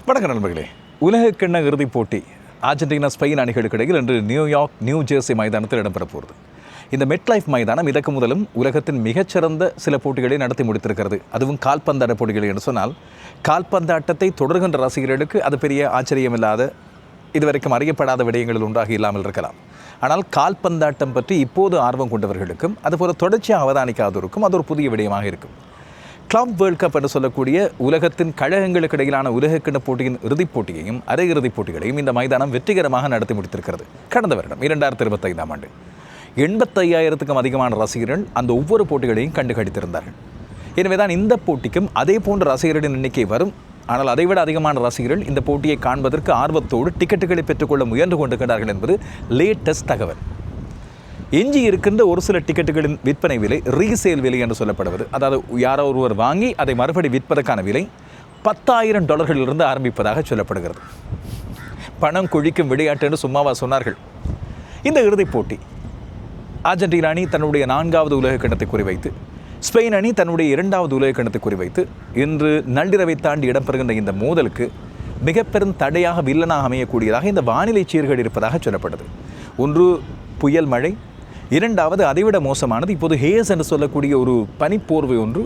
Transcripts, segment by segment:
வணக்கம் நண்பர்களே. உலகக்கிண்ண இறுதிப் போட்டி அர்ஜென்டினா ஸ்பெயின் அணிகளுக்கு இடையில் இன்று நியூயார்க் நியூ ஜெர்சி மைதானத்தில் இடம்பெற போகிறது. இந்த மெட்லைஃப் மைதானம் இதற்கு முதலும் உலகத்தின் மிகச்சிறந்த சில போட்டிகளை நடத்தி முடித்திருக்கிறது. அதுவும் கால்பந்தாட்ட போட்டிகள் என்று சொன்னால் கால்பந்தாட்டத்தை தொடர்கின்ற ரசிகர்களுக்கு அது பெரிய ஆச்சரியமில்லாத, இதுவரைக்கும் அறியப்படாத விடயங்களில் ஒன்றாக இல்லாமல் இருக்கலாம். ஆனால் கால்பந்தாட்டம் பற்றி இப்போது ஆர்வம் கொண்டவர்களுக்கும் அதுபோல தொடர்ச்சியாக அவதானிக்காதோருக்கும் அது ஒரு புதிய விடயமாக இருக்கும். கிளப் வேர்ல்ட் கப் என்று சொல்லக்கூடிய உலகத்தின் கழகங்களுக்கு இடையிலான உலகக்கிண்ண போட்டியின் இறுதிப் போட்டியையும் அரையிறுதிப் போட்டிகளையும் இந்த மைதானம் வெற்றிகரமாக நடத்தி முடித்திருக்கிறது. கடந்த வருடம் 2025ஆம் ஆண்டு 85,000க்கும் அதிகமான ரசிகர்கள் அந்த ஒவ்வொரு போட்டிகளையும் கண்டு கழித்திருந்தார்கள். எனவேதான் இந்த போட்டிக்கும் அதே போன்ற ரசிகர்களின் எண்ணிக்கை வரும். ஆனால் அதைவிட அதிகமான ரசிகர்கள் இந்த போட்டியை காண்பதற்கு ஆர்வத்தோடு டிக்கெட்டுகளை பெற்றுக்கொள்ள முயன்று கொண்டிருக்கிறார்கள் என்பது லேட்டஸ்ட் தகவல். எஞ்சி இருக்கின்ற ஒரு சில டிக்கெட்டுகளின் விற்பனை விலை ரீசேல் விலை என்று சொல்லப்படுவது, அதாவது யாரோ ஒருவர் வாங்கி அதை மறுபடி விற்பதற்கான விலை $10,000 ஆரம்பிப்பதாக சொல்லப்படுகிறது. பணம் குழிக்கும் விளையாட்டு என்று சும்மாவா சொன்னார்கள். இந்த இறுதிப் போட்டி அர்ஜென்டினா அணி தன்னுடைய 4வது உலக கிண்ணத்தை குறிவைத்து, ஸ்பெயின் அணி தன்னுடைய 2வது உலக கிண்ணத்தை குறிவைத்து இன்று நள்ளிரவை தாண்டி இடம்பெறுகின்ற இந்த மோதலுக்கு மிக பெரும் தடையாக, வில்லனாக அமையக்கூடியதாக இந்த வானிலை சீர்கள் இருப்பதாக சொல்லப்படுது. ஒன்று புயல் மழை, இரண்டாவது அதைவிட மோசமானது இப்போது ஹேஸ் என்று சொல்லக்கூடிய ஒரு பனிப்போர்வை ஒன்று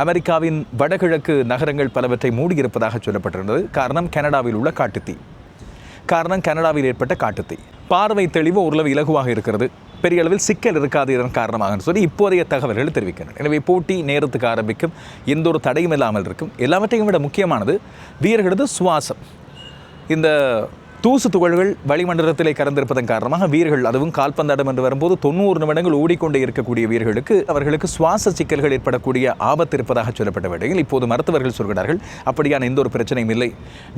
அமெரிக்காவின் வடகிழக்கு நகரங்கள் பலவற்றை மூடியிருப்பதாக சொல்லப்பட்டிருந்தது. காரணம் கனடாவில் உள்ள காட்டுத்தீ. கனடாவில் ஏற்பட்ட காட்டுத்தீ. பார்வை தெளிவு ஓரளவு இலகுவாக இருக்கிறது, பெரிய அளவில் சிக்கல் இருக்காது இதன் காரணமாக சொல்லி இப்போதைய தகவல்கள் தெரிவிக்கின்றன. எனவே போட்டி நேரத்துக்கு ஆரம்பிக்கும், எந்த ஒரு தடையும் இல்லாமல் இருக்கும். எல்லாவற்றையும் விட முக்கியமானது வீரர்களது சுவாசம். இந்த தூசு துகள்கள் வளிமண்டலத்திலே கறந்திருப்பதன் காரணமாக வீரர்கள், அதுவும் கால்பந்தாட்டம் என்று வரும்போது 90 நிமிடங்கள் ஓடிக்கொண்டே இருக்கக்கூடிய வீரர்களுக்கு அவர்களுக்கு சுவாச சிக்கல்கள் ஏற்படக்கூடிய ஆபத்து இருப்பதாக சொல்லப்பட்ட வேளையில் இப்போது மருத்துவர்கள் சொல்கிறார்கள் அப்படியான எந்த ஒரு பிரச்சனையும் இல்லை,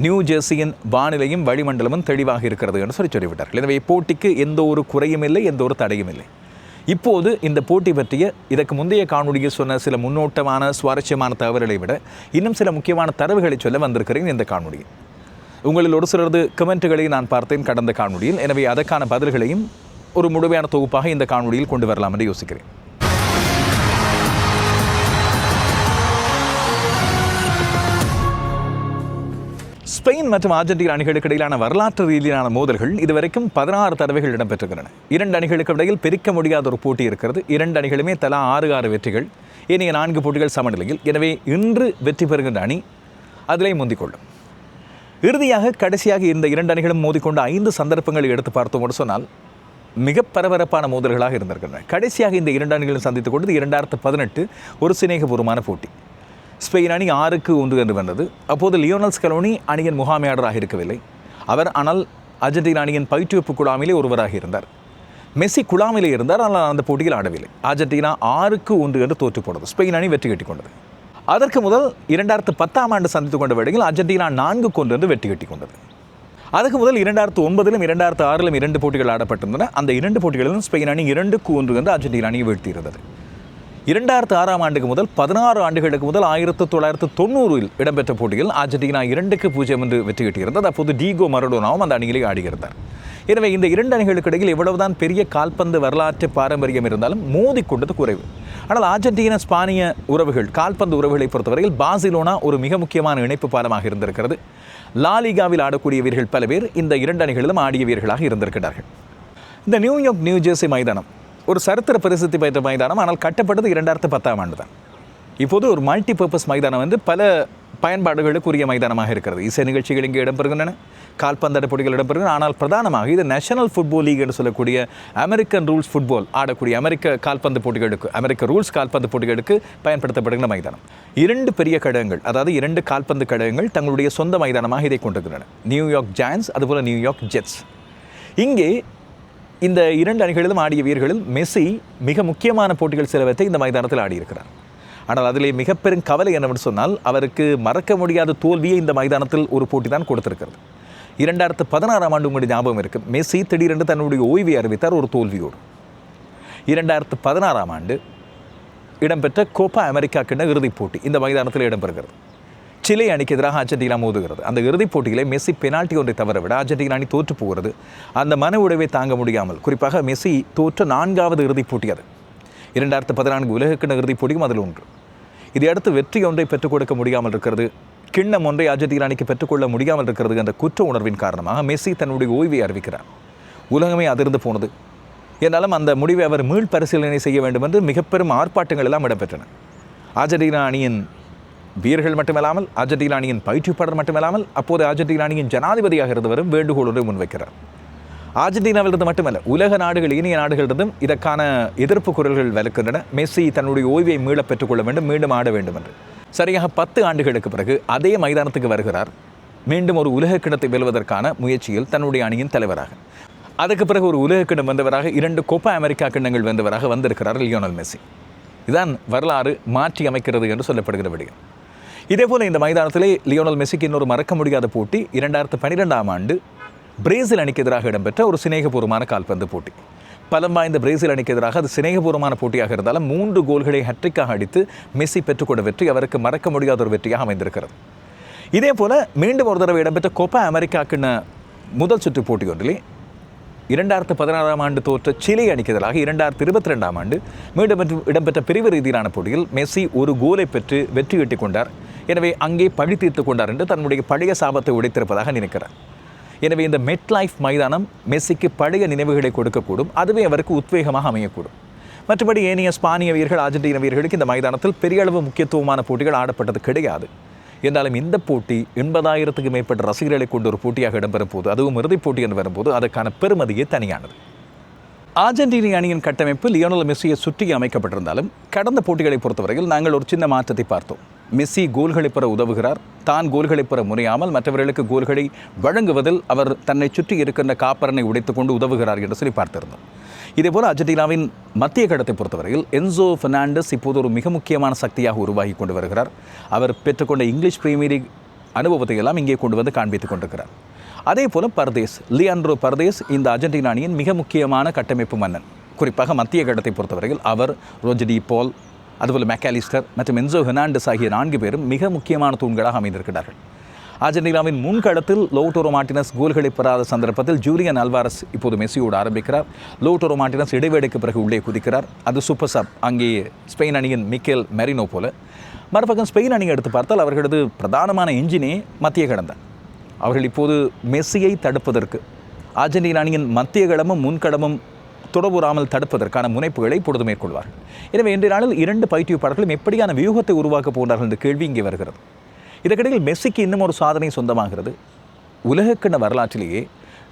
நியூ ஜெர்சியின் வானிலையும் வளிமண்டலமும் தெளிவாக இருக்கிறது என்று சொல்லிவிட்டார்கள். எனவே போட்டிக்கு எந்த ஒரு குறையும் இல்லை, எந்த ஒரு தடையும் இல்லை. இப்போது இந்த போட்டி பற்றிய இதற்கு முந்தைய காணொலியில் சொன்ன சில முன்னோட்டமான சுவாரஸ்யமான தகவல்களை விட இன்னும் சில முக்கியமான தரவுகளை சொல்ல வந்திருக்கிறேன் இந்த காணொலியில். உங்களில் ஒரு சிலரது கமெண்ட்டுகளை நான் பார்த்தேன் கடந்த காணொலியில். எனவே அதற்கான பதில்களையும் ஒரு முழுமையான தொகுப்பாக இந்த காணொலியில் கொண்டு வரலாம் என்று யோசிக்கிறேன். ஸ்பெயின் மற்றும் அர்ஜென்டினா அணிகளுக்கு இடையிலான வரலாற்று ரீதியிலான மோதல்கள் இதுவரைக்கும் 16 தடவைகள் இடம்பெற்றிருக்கின்றன. 2 அணிகளுக்கு இடையில் பிரிக்க முடியாத ஒரு போட்டி இருக்கிறது. 2 அணிகளுமே தலா 6 வெற்றிகள், ஏனைய 4 போட்டிகள் சமநிலையில். எனவே இன்று வெற்றி பெறுகின்ற அணி அதிலே முந்திக்கொள்ளும். இறுதியாக கடைசியாக இந்த 2 அணிகளும் மோதிக்கொண்ட 5 சந்தர்ப்பங்களை எடுத்து பார்த்தோம் என்று சொன்னால் மிக பரபரப்பான மோதல்களாக இருந்திருக்கின்றன. கடைசியாக இந்த 2 அணிகளும் சந்தித்துக் கொண்டது 2018 ஒரு சிநேகபூர்வமான போட்டி. ஸ்பெயின் அணி 6-1 என்று வென்றது. அப்போது லியோனல் ஸ்கலோனி அணியின் முகாமையாளராக இருக்கவில்லை. அவர் ஆனால் அர்ஜென்டினா அணியின் பயிற்றுவிப்பு குழாமிலே ஒருவராக இருந்தார். மெஸ்ஸி குழாமிலே இருந்தார், ஆனால் அந்த போட்டியில் ஆடவில்லை. அர்ஜென்டினா 6-1 என்று தோற்று போனது. ஸ்பெயின் அணி வெற்றி கட்டிக் கொண்டது. அதற்கு முதல் 2010ஆம் ஆண்டு சந்தித்துக் கொண்ட வேளையில் அர்ஜென்டினா 4-1 என்று வெற்றி கட்டிக் கொண்டது. அதுக்கு முதல் 2009லும் 2006லும் 2 போட்டிகள் ஆடப்பட்டிருந்தன. அந்த 2 போட்டிகளிலும் ஸ்பெயின் அணி 2-1 என்று அர்ஜென்டினா அணியை வீழ்த்தியிருந்தது. 2006ஆம் ஆண்டுக்கு முதல் 16 ஆண்டுகளுக்கு முதல் 1990இல் இடம்பெற்ற போட்டியில் அர்ஜென்டினா 2-0 என்று வெற்றி கட்டியிருந்தது. அப்போது டீகோ மரடோனாவும் அந்த அணியிலே ஆடியிருந்தார். எனவே இந்த 2 அணிகளுக்கு இடையில் எவ்வளவுதான் பெரிய கால்பந்து வரலாற்று பாரம்பரியம் இருந்தாலும் மோதிக்கொண்டது குறைவு. ஆனால் அர்ஜென்டினா ஸ்பானிய உறவுகள், கால்பந்து உறவுகளை பொறுத்தவரையில் பார்சிலோனா ஒரு மிக முக்கியமான இணைப்பு பாலமாக இருந்திருக்கிறது. லாலிகாவில் ஆடக்கூடிய வீரர்கள் பல பேர் இந்த 2 அணிகளிலும் ஆடிய வீரர்களாக இருந்திருக்கிறார்கள். இந்த நியூயார்க் நியூ ஜெர்சி மைதானம் ஒரு சரித்திர பிரசித்தி பெற்ற மைதானம். ஆனால் கட்டப்பட்டது 2010ஆம் ஆண்டு தான். இப்போது ஒரு மல்டி பர்பஸ் மைதானம் வந்து பல பயன்பாடுகளுக்குரிய மைதானமாக இருக்கிறது. இசை நிகழ்ச்சிகள் இங்கே இடம்பெறுகின்றன, கால்பந்தாட்ட போட்டிகள் இடம்பெறுகின்றன. ஆனால் பிரதானமாக இது நேஷனல் ஃபுட்பால் லீக் என்று சொல்லக்கூடிய அமெரிக்கன் ரூல்ஸ் ஃபுட்பால் ஆடக்கூடிய அமெரிக்க கால்பந்து போட்டிகளுக்கு, அமெரிக்க ரூல்ஸ் கால்பந்து போட்டிகளுக்கு பயன்படுத்தப்படுகின்ற மைதானம். 2 பெரிய கழகங்கள், அதாவது 2 கால்பந்து கழகங்கள் தங்களுடைய சொந்த மைதானமாக இதை கொண்டிருக்கின்றன. நியூயார்க் ஜாயன்ட்ஸ், அதுபோல் நியூயார்க் ஜெட்ஸ். இங்கே இந்த 2 அணிகளிலும் ஆடிய வீரர்களில் மெஸ்ஸி மிக முக்கியமான போட்டிகள் சிலவற்றை இந்த மைதானத்தில் ஆடியிருக்கிறார். ஆனால் அதிலே மிக பெரும் கவலை என்னவென்று சொன்னால் அவருக்கு மறக்க முடியாத தோல்வியை இந்த மைதானத்தில் ஒரு போட்டி தான் கொடுத்திருக்கிறது. 2016ஆம் ஆண்டு உங்களுடைய ஞாபகம் இருக்குது, மெஸ்ஸி திடீரென்று தன்னுடைய ஓய்வை அறிவித்தார் ஒரு தோல்வியோடு. 2016ஆம் ஆண்டு இடம்பெற்ற கோப்பா அமெரிக்கா கிண்ண இறுதிப் போட்டி இந்த மைதானத்தில் இடம்பெறுகிறது. சிலே அணிக்கு எதிராக அர்ஜென்டினா மோதுகிறது. அந்த இறுதிப் போட்டியிலே மெஸ்ஸி பெனால்ட்டி ஒன்றை தவறவிட அர்ஜென்டினா அணி தோற்று போகிறது. அந்த மன உடைவை தாங்க முடியாமல், குறிப்பாக மெஸ்ஸி தோற்ற 4வது இறுதிப் போட்டி அது. 2014 உலகக்கிண்ண இறுதிப் போட்டியும் அதில் ஒன்று. இதையடுத்து வெற்றி ஒன்றை பெற்றுக் கொடுக்க முடியாமல் இருக்கிறது கிண்ணம் ஒன்றை அர்ஜென்டினா அணிக்கு பெற்றுக்கொள்ள முடியாமல் இருக்கிறது என்ற குற்ற உணர்வின் காரணமாக மெஸ்ஸி தன்னுடைய ஓய்வை அறிவிக்கிறார். உலகமே அதிர்ந்து போனது. என்றாலும் அந்த முடிவை அவர் மீள் பரிசீலனை செய்ய வேண்டும் என்று மிக பெரும் ஆர்ப்பாட்டங்கள் எல்லாம் இடம்பெற்றன. அர்ஜென்டினா அணியின் வீரர்கள் மட்டுமல்லாமல், அர்ஜென்டினா அணியின் பயிற்றுவிப்பாளர் மட்டுமல்லாமல், அப்போது அர்ஜென்டினா அணியின் ஜனாதிபதியாக இருந்தவரும் வேண்டுகோள் ஒன்றை முன்வைக்கிறார். அர்ஜென்டினாவிலிருந்து மட்டுமல்ல, உலக நாடுகள், இனிய நாடுகளிலிருந்தும் இதற்கான எதிர்ப்பு குரல்கள் வலுக்கின்றன. மெஸ்ஸி தன்னுடைய ஓய்வை மீள பெற்றுக்கொள்ள வேண்டும், மீண்டும் ஆட வேண்டும் என்று. சரியாக 10 ஆண்டுகளுக்கு பிறகு அதே மைதானத்துக்கு வருகிறார், மீண்டும் ஒரு உலக கிண்ணத்தை வெல்வதற்கான முயற்சியில் தன்னுடைய அணியின் தலைவராக. அதுக்கு பிறகு ஒரு உலக கிண்ணம் வென்றவராக, 2 கோப்பா அமெரிக்கா கிண்ணங்கள் வென்றவராக வந்திருக்கிறார் லியோனல் மெஸ்ஸி. இதான் வரலாறு மாற்றி அமைக்கிறது என்று சொல்லப்படுகிற விடயம். இதேபோல் இந்த மைதானத்திலே லியோனல் மெஸ்ஸிக்கு இன்னொரு மறக்க முடியாத போட்டி 2012ஆம் ஆண்டு பிரேசில் அணிக்கு எதிராக இடம்பெற்ற ஒரு சிநேகபூர்வமான கால்பந்து போட்டி. பலம் வாய்ந்த பிரேசில் அணிக்கு எதிராக அது சிநேகபூர்வமான போட்டியாக இருந்தாலும் 3 கோல்களை ஹட்ரிக்காக அடித்து மெஸ்ஸி பெற்றுக்கொண்ட வெற்றி அவருக்கு மறக்க முடியாத ஒரு வெற்றியாக அமைந்திருக்கிறது. இதே போல மீண்டும் ஒரு தடவை இடம்பெற்ற கோப்பா அமெரிக்காக்கின முதல் சுற்று போட்டி ஒன்றிலே 2016ஆம் ஆண்டு தோற்ற சிலி அணிக்கு எதிராக 2022ஆம் ஆண்டு மீண்டும் இடம்பெற்ற பிரிவு ரீதியிலான போட்டியில் மெஸ்ஸி ஒரு கோலை பெற்று வெற்றி ஈட்டிக் கொண்டார். எனவே அங்கே பழி தீர்த்து கொண்டார் என்று தன்னுடைய பழைய சாபத்தை உடைத்திருப்பதாக நினைக்கிறார். எனவே இந்த மெட் லைஃப் மைதானம் மெஸ்ஸிக்கு பழைய நினைவுகளை கொடுக்கக்கூடும், அதுவே அவருக்கு உத்வேகமாக அமையக்கூடும். மற்றபடி ஏனைய ஸ்பானிய வீரர்கள், அர்ஜென்டினா வீரர்களுக்கு இந்த மைதானத்தில் பெரிய அளவு முக்கியத்துவமான போட்டிகள் ஆடப்பட்டது கிடையாது. என்றாலும் இந்த போட்டி 80,000க்கும் மேற்பட்ட ரசிகர்களை கொண்டு ஒரு போட்டியாக இடம்பெறும் போது, அதுவும் இறுதிப் போட்டி என்று வரும்போது அதற்கான பெருமதியே தனியானது. அர்ஜென்டினா அணியின் கட்டமைப்பு லியோனல் மெஸ்ஸியை சுற்றி அமைக்கப்பட்டிருந்தாலும் கடந்த போட்டிகளை பொறுத்தவரையில் நாங்கள் ஒரு சின்ன மாற்றத்தை பார்த்தோம். மெஸ்ஸி கோல்களை பெற உதவுகிறார். தான் கோல்களை பெற முறையாமல் மற்றவர்களுக்கு கோல்களை வழங்குவதில் அவர் தன்னை சுற்றி இருக்கின்ற காப்பரனை உடைத்துக்கொண்டு உதவுகிறார் என்று சொல்லி பார்த்திருந்தோம். இதேபோல் அர்ஜென்டினாவின் மத்திய கடத்தை பொறுத்தவரையில் என்சோ பெர்னாண்டஸ் இப்போது ஒரு மிக முக்கியமான சக்தியாக உருவாகி கொண்டு வருகிறார். அவர் பெற்றுக்கொண்ட இங்கிலீஷ் பிரீமியர் லீக் அனுபவத்தை எல்லாம் இங்கே கொண்டு வந்து காண்பித்துக் கொண்டிருக்கிறார். அதே போல பர்தேஸ், லியாண்ட்ரோ பர்தேஸ் இந்த அர்ஜென்டினா அணியின் மிக முக்கியமான கட்டமைப்பு மன்னன். குறிப்பாக மத்திய கடத்தை பொறுத்தவரையில் அவர், ரோஜடி பால், அதுபோல் மெக்காலிஸ்டர் மற்றும் என்சோ பெர்னாண்டஸ் ஆகிய 4 பேரும் மிக முக்கியமான தூண்களாக அமைந்திருக்கிறார்கள். அர்ஜென்டினாவின் முன்களத்தில் லோட்டோரோ மார்டினஸ் கோல்களை பெறாத சந்தர்ப்பத்தில் ஜூலியன் அல்வாரஸ் இப்போது மெஸ்ஸியோடு ஆரம்பிக்கிறார். லோட்டோரோ மார்டினஸ் இடைவேளைக்கு பிறகு உள்ளே குதிக்கிறார். அது சூப்பர் சப், அங்கே ஸ்பெயின் அணியின் மிக்கேல் மெரினோ போல. மறுபக்கம் ஸ்பெயின் அணியை எடுத்து பார்த்தால் அவர்களது பிரதானமான எஞ்சினே மத்திய கடந்தான். அவர்கள் இப்போது மெஸ்ஸியை தடுப்பதற்கு அர்ஜென்டினா அணியின் மத்திய கடமும் முன்கடமும் தொடர்புறாமல் தடுப்பதற்கான முனைப்புகளை இப்பொழுது மேற்கொள்வார்கள். எனவே இன்றைய நாளில் 2 பயிற்றுவிப்பாளர்களும் எப்படியான வியூகத்தை உருவாக்கப் போகிறார்கள் என்ற கேள்வி இங்கே வருகிறது. இதற்கிடையில் மெஸ்ஸிக்கு இன்னும் ஒரு சாதனை சொந்தமாகிறது. உலகக்கிண்ண வரலாற்றிலேயே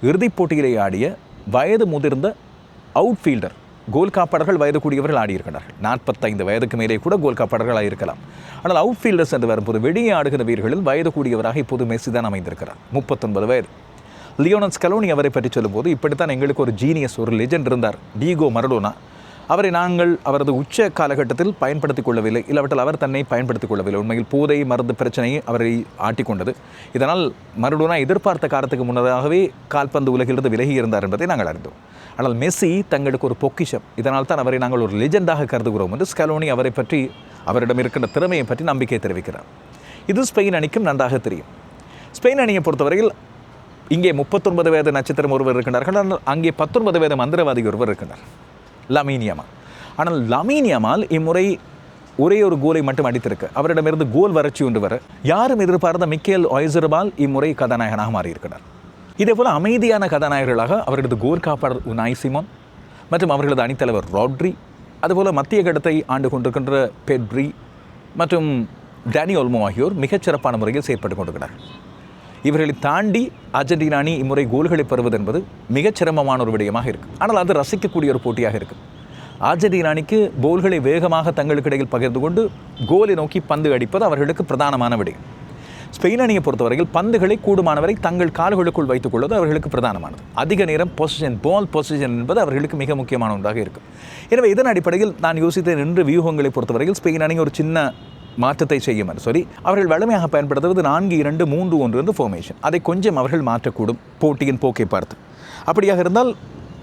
இறுதிப் போட்டியிலே ஆடிய வயது முதிர்ந்த அவுட்ஃபீல்டர், கோல் காப்பாளர்கள் வயது கூடியவர்கள் ஆடியிருக்கிறார்கள். 45 வயதுக்கு மேலே கூட கோல் காப்பாளர்களாக இருக்கலாம். ஆனால் அவுட்ஃபீல்டர்ஸ் என்று வரும்போது வெளியே ஆடுகிற வீரர்களில் வயது கூடியவராக இப்போது மெஸ்ஸி தான் அமைந்திருக்கிறார். 39 வயது. லியோனல் ஸ்கலோனி அவரை பற்றி சொல்லும்போது, இப்படித்தான் எங்களுக்கு ஒரு ஜீனியஸ், ஒரு லெஜெண்ட் இருந்தார், டிகோ மரடோனா. அவரை நாங்கள் அவரது உச்ச காலகட்டத்தில் பயன்படுத்திக் கொள்ளவில்லை, இல்லாவிட்டால் அவர் தன்னை பயன்படுத்திக் கொள்ளவில்லை. உண்மையில் போதை மருந்து பிரச்சனையை அவரை ஆட்டிக்கொண்டது. இதனால் மரடோனா எதிர்பார்த்த காலத்துக்கு முன்னதாகவே கால்பந்து உலகிலிருந்து விலகி இருந்தார் என்பதை நாங்கள் அறிந்தோம். ஆனால் மெஸ்ஸி தங்களுக்கு ஒரு பொக்கிஷம், இதனால் தான் அவரை நாங்கள் ஒரு லெஜெண்டாக கருதுகிறோம் என்று ஸ்கலோனி அவரை பற்றி, அவரிடம் இருக்கின்ற திறமையை பற்றி நம்பிக்கை தெரிவிக்கிறார். இது ஸ்பெயின் அணிக்கும் நன்றாக தெரியும். ஸ்பெயின் அணியை பொறுத்தவரையில் இங்கே 39 வயது நட்சத்திரம் ஒருவர் இருக்கின்றார்கள், ஆனால் அங்கே 19 வயது மந்திரவாதி ஒருவர் இருக்கின்றார், லமீன் யமால். ஆனால் லமீன் யமால் இம்முறை ஒரே ஒரு கோலை மட்டும் அடித்திருக்க, அவரிடமிருந்து கோல் வறட்சி ஒன்று வர யாரும் எதிர்பார்த்த மிக்கேல் ஒய்சர்பால் இம்முறை கதாநாயகனாக மாறியிருக்கிறார். இதேபோல் அமைதியான கதாநாயகர்களாக அவர்களது கோல் காப்பாளர் உனாய் சிமோன் மற்றும் அவர்களது அணித்தலைவர் ராட்ரி, அதுபோல் மத்திய கடத்தை ஆண்டு கொண்டிருக்கின்ற பெட்ரி மற்றும் டேனி ஓல்மோ ஆகியோர் மிகச்சிறப்பான முறையில் செயற்பட்டு கொண்டிருக்கிறார். இவர்களை தாண்டி அர்ஜென்டினா அணி இம்முறை கோல்களை பெறுவது என்பது மிகச்சிரமமான ஒரு விடயமாக இருக்குது. ஆனால் அது ரசிக்கக்கூடிய ஒரு போட்டியாக இருக்குது. அர்ஜென்டினா அணிக்கு கோல்களை வேகமாக தங்களுக்கு இடையில் பகிர்ந்து கொண்டு கோலை நோக்கி பந்து அடிப்பது அவர்களுக்கு பிரதானமான விடயம். ஸ்பெயின் அணியை பொறுத்தவரையில் பந்துகளை கூடுமானவரை தங்கள் கால்களுக்குள் வைத்துக் கொள்வது அவர்களுக்கு பிரதானமானது. அதிக நேரம் பொசிஷன், பால் பொசிஷன் என்பது அவர்களுக்கு மிக முக்கியமான ஒன்றாக இருக்கும். எனவே இதன் அடிப்படையில் நான் யோசித்த 2 வியூகங்களை பொறுத்தவரையில் ஸ்பெயின் அணி ஒரு சின்ன மாற்றத்தை செய்யும் என்று சொல்லி அவர்கள் வலிமையாக பயன்படுத்துவது 4-2-3-1 என்று ஃபார்மேஷன். அதை கொஞ்சம் அவர்கள் மாற்றக்கூடும் போட்டியின் போக்கை பார்த்து. அப்படியாக இருந்தால்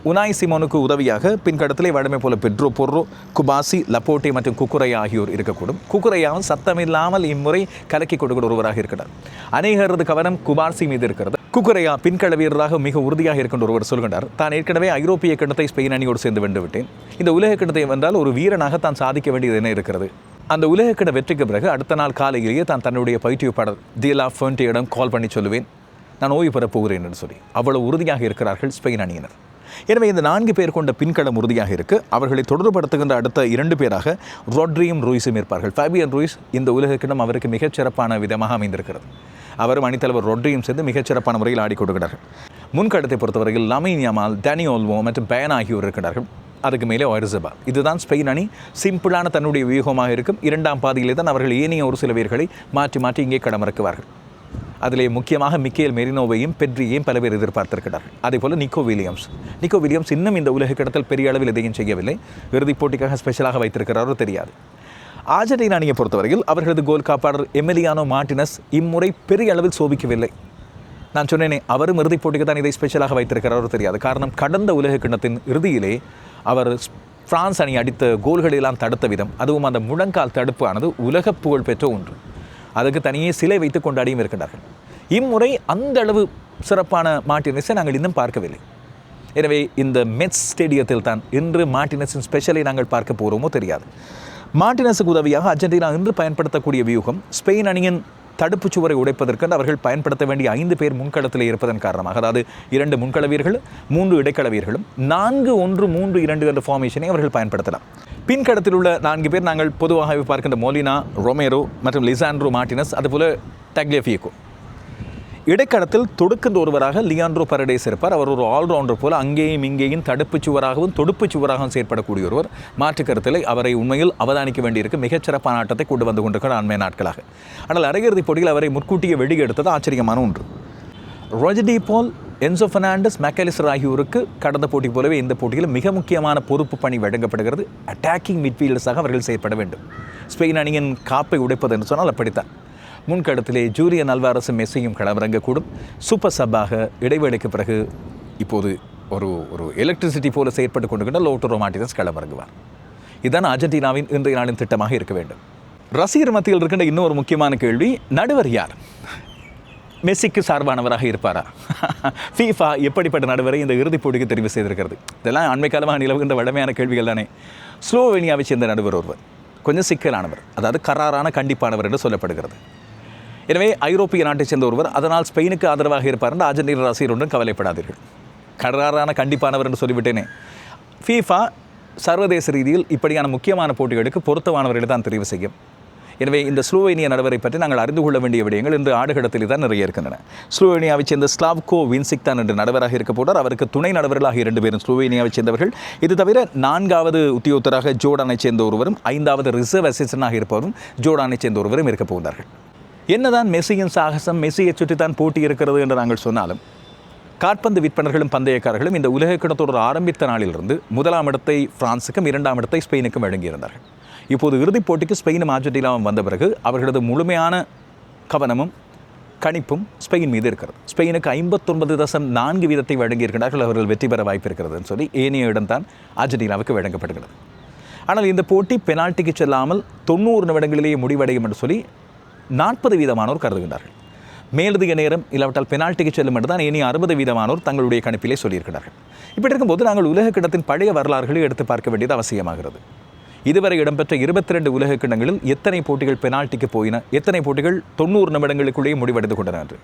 உனாய் சிமோனுக்கு உதவியாக பின்கடத்திலே வலிமை போல பெட்ரோ பொர்ரோ, குபாசி, லப்போட்டே மற்றும் குக்குரையா ஆகியோர் இருக்கக்கூடும். குக்குரையாவும் சத்தமில்லாமல் இம்முறை கலக்கி கொடுக்கிற ஒருவராக இருக்கிறார். அநேகரது கவனம் குபாசி மீது இருக்கிறது. குக்குரையா பின்கள வீரராக மிக உறுதியாக இருக்கின்ற ஒருவர் சொல்கின்றார், தான் ஏற்கனவே ஐரோப்பிய கிண்ணத்தை ஸ்பெயின் அணியோடு சேர்ந்து வென்று விட்டேன், இந்த உலக கிண்ணத்தை வென்றால் ஒரு வீரனாக தான் சாதிக்க வேண்டியது என்ன இருக்கிறது, அந்த உலகக்கிட வெற்றிக்கு பிறகு அடுத்த நாள் காலையிலேயே தான் தன்னுடைய பயிற்றுவிப்பாளர் டியலா ஃபெர்ண்டியிடம் கால் பண்ணி சொல்லுவேன், நான் ஓய்வு பெறப் போகிறேன் என்று சொல்லி. அவ்வளவு உறுதியாக இருக்கிறார்கள் ஸ்பெயின் அணியினர். எனவே இந்த 4 பேர் கொண்ட பின்களம் உறுதியாக இருக்குது. அவர்களை தொடர்புபடுத்துகின்ற அடுத்த 2 பேராக ரொட்ரியும் ரூயிஸும் இருப்பார்கள். ஃபேபியன் ரூயிஸ் இந்த உலகக்கிடம் அவருக்கு மிகச்சிறப்பான விதமாக அமைந்திருக்கிறது. அவரும் அணித்தலைவர் ரொட்ரியும் சேர்ந்து மிகச்சிறப்பான முறையில் ஆடி கொடுக்கிறார்கள். முன்கடத்தை பொறுத்தவரையில் லமைன் யமால், டேனி ஓல்மோ மற்றும் பயன் ஆகியோர் இருக்கிறார்கள். அதுக்கு மேலே ஒயர்சபா. இதுதான் ஸ்பெயின் அணி சிம்பிளான தன்னுடைய வியூகமாக இருக்கும். 2ஆம் பாதியிலே தான் அவர்கள் ஏனைய ஒரு சில பேர்களை மாற்றி மாற்றி இங்கே களமிறக்குவார்கள். அதிலே முக்கியமாக மிக்கேல் மெரினோவையும் பெட்ரியையும் பல பேர் எதிர்பார்த்திருக்கிறார்கள். அதேபோல் நிக்கோ வில்லியம்ஸ் இன்னும் இந்த உலக கிடத்தில் பெரிய அளவில் எதையும் செய்யவில்லை. இறுதிப் போட்டிக்காக ஸ்பெஷலாக வைத்திருக்கிறாரோ தெரியாது. ஆர்ஜென்டினா அணியை பொறுத்தவரையில் அவர்களது கோல் காப்பாளர் எமிலியானோ மார்டினஸ் இம்முறை பெரிய அளவில் சோபிக்கவில்லை. நான் சொன்னேனே, அவரும் இறுதிப் போட்டிக்கு தான் இதை ஸ்பெஷலாக வைத்திருக்கிறாரோ தெரியாது. காரணம், கடந்த உலக கிண்ணத்தின் இறுதியிலே அவர் பிரான்ஸ் அணி அடித்த கோல்களெல்லாம் தடுத்த விதம், அதுவும் அந்த முழங்கால் தடுப்பு ஆனது உலக புகழ் பெற்ற ஒன்று. அதுக்கு தனியே சிலை வைத்து கொண்டாடியும் இருக்கின்றார்கள். இம்முறை அந்த அளவு சிறப்பான மார்டினஸை நாங்கள் இன்னும் பார்க்கவில்லை. எனவே இந்த மெட்ஸ் ஸ்டேடியத்தில் தான் இன்று மார்டினஸின் ஸ்பெஷலை நாங்கள் பார்க்க போகிறோமோ தெரியாது. மார்டினஸுக்கு உதவியாக அர்ஜென்டினா இன்று பயன்படுத்தக்கூடிய வியூகம் ஸ்பெயின் அணியின் தடுப்புச் சுவரை உடைப்பதற்கு அவர்கள் பயன்படுத்த வேண்டிய 5 பேர் முன்களத்தில் இருப்பதன் காரணமாக, அதாவது 2 முன்கள வீரர்கள் 3 இடைக்கள வீரர்களும் 4-1-3-2 என்ற ஃபார்மேஷனை அவர்கள் பயன்படுத்தலாம். பின்கடத்தில் உள்ள 4 பேர் நாங்கள் பொதுவாக பார்க்கின்ற மோலினா, ரொமேரோ மற்றும் லிசாண்ட்ரோ மார்டினஸ், அதுபோல் டக்லியஃபியோ. இடைக்களத்தில் தொடுக்கின்ற ஒருவராக லியாண்ட்ரோ பரடேஸ் இருப்பார். அவர் ஒரு ஆல்ரவுண்டர் போல அங்கேயும் இங்கேயும் தடுப்புச் சுவராகவும் தொடுப்புச் சுவராகவும் செயற்படக்கூடிய ஒருவர். மாற்று கருத்தில் அவரை உண்மையில் அவதானிக்க வேண்டியிருக்கு. மிகச்சிறப்பான ஆட்டத்தை கொண்டு வந்து கொண்டிருக்கிற அண்மைய நாட்களாக. ஆனால் அரையிறுதிப் போட்டியில் அவரை முற்கூட்டியே வெளியெடுத்தது ஆச்சரியமான ஒன்று. ரொஜடி போல், என்சோ பெர்னாண்டஸ், மெக்காலிஸ்டர் ஆகியோருக்கு கடந்த போட்டி போலவே இந்த போட்டியில் மிக முக்கியமான பொறுப்பு பணி வழங்கப்படுகிறது. அட்டாக்கிங் மிட்ஃபீல்டர்ஸாக அவர்கள் செயற்பட வேண்டும். ஸ்பெயின் அணியின் காப்பை உடைப்பது என்று சொன்னால் அப்படித்தான். முன்கடத்திலே ஜூலியன் அல்வாரஸும் மெஸ்ஸியும் களமிறங்கக்கூடும். சூப்பர் சப்பாக இடைவேளைக்கு பிறகு இப்போது ஒரு எலக்ட்ரிசிட்டி போல செயற்பட்டு கொண்டிருக்கின்ற லோட்டரோ மார்டினஸ் களமிறங்குவார். இதுதான் அர்ஜென்டினாவின் இன்றைய நாளின் திட்டமாக இருக்க வேண்டும். ரசிகர் மத்தியில் இருக்கின்ற இன்னொரு முக்கியமான கேள்வி, நடுவர் யார்? மெஸ்ஸிக்கு சார்பானவராக இருப்பாரா? ஃபீஃபா எப்படிப்பட்ட நடுவரை இந்த இறுதிப் போட்டிக்கு தெரிவு செய்திருக்கிறது? இதெல்லாம் அண்மை காலமாக நிலவுகின்ற வழமையான கேள்விகள் தானே. ஸ்லோவேனியாவை சேர்ந்த நடுவர் ஒருவர், கொஞ்சம் சிக்கலானவர், அதாவது கராரான கண்டிப்பானவர் என்று சொல்லப்படுகிறது. எனவே ஐரோப்பிய நாட்டைச் சேர்ந்த ஒருவர், அதனால் ஸ்பெயினுக்கு ஆதரவாக இருப்பார் என்று அர்ஜென்டினா ரசிகர் ஒன்றும் கவலைப்படாதீர்கள். கராரான கண்டிப்பானவர் என்று சொல்லிவிட்டேனே. ஃபீஃபா சர்வதேச ரீதியில் இப்படியான முக்கியமான போட்டிகளுக்கு பொருத்தமானவர்களை தான் தெரிவு செய்யும். எனவே இந்த ஸ்லோவேனிய நடுவரை பற்றி நாங்கள் அறிந்து கொள்ள வேண்டிய விடயங்கள் இன்று ஆடுகளத்தில் தான் நிறைய இருக்கின்றன. ஸ்லோவேனியாவைச் சேர்ந்த ஸ்லாவ்கோ வின்சிக் தான் என்று நடுவராக இருக்க போட்டார். அவருக்கு துணை நடுவர்களாக 2 பேரும் ஸ்லோவேனியாவைச் சேர்ந்தவர்கள். இது தவிர 4வது உத்தியோகத்தராக ஜோர்டானைச் சேர்ந்த ஒருவரும் 5வது ரிசர்வ் அசிஸ்டன்டாக இருப்பவரும் ஜோர்டானைச் சேர்ந்த ஒருவரும் இருக்க போகிறார்கள். என்னதான் மெஸ்ஸியின் சாகசம், மெஸ்ஸியை சுற்றித்தான் போட்டி இருக்கிறது என்று நாங்கள் சொன்னாலும், காற்பந்து விற்பனர்களும் பந்தயக்காரர்களும் இந்த உலகக்கிணத்தொடர் ஆரம்பித்த நாளிலிருந்து 1ஆம் இடத்தை பிரான்ஸுக்கும் 2ஆம் இடத்தை ஸ்பெயினுக்கும் வழங்கியிருந்தார்கள். இப்போது இறுதிப் போட்டிக்கு ஸ்பெயினும் அர்ஜென்டினாவும் வந்த பிறகு அவர்களது முழுமையான கவனமும் கணிப்பும் ஸ்பெயின் மீது இருக்கிறது. ஸ்பெயினுக்கு 59.4% வழங்கியிருக்கிறார்கள். அவர்கள் வெற்றி பெற வாய்ப்பு இருக்கிறதுன்னு சொல்லி ஏனைய இடம்தான் அர்ஜென்டினாவுக்கு வழங்கப்படுகிறது. ஆனால் இந்த போட்டி பெனால்ட்டிக்கு செல்லாமல் 90 நிமிடங்களிலேயே முடிவடையும் என்று சொல்லி 40% கருதுகின்றார்கள். மேலதிக நேரம் இல்லாவிட்டால் பெனால்ட்டிக்கு செல்லும் என்று தான் இனி 60% தங்களுடைய கணிப்பிலே சொல்லியிருக்கிறார்கள். இப்படி இருக்கும்போது நாங்கள் உலக கிண்ணத்தின் பழைய வரலாறுகளை எடுத்து பார்க்க வேண்டியது அவசியமாகிறது. இதுவரை இடம்பெற்ற 22 உலக கிண்ணங்களில் எத்தனை போட்டிகள் பெனால்ட்டிக்கு போயின, எத்தனை போட்டிகள் 90 நிமிடங்களுக்குள்ளேயே முடிவடைந்து கொண்டன என்று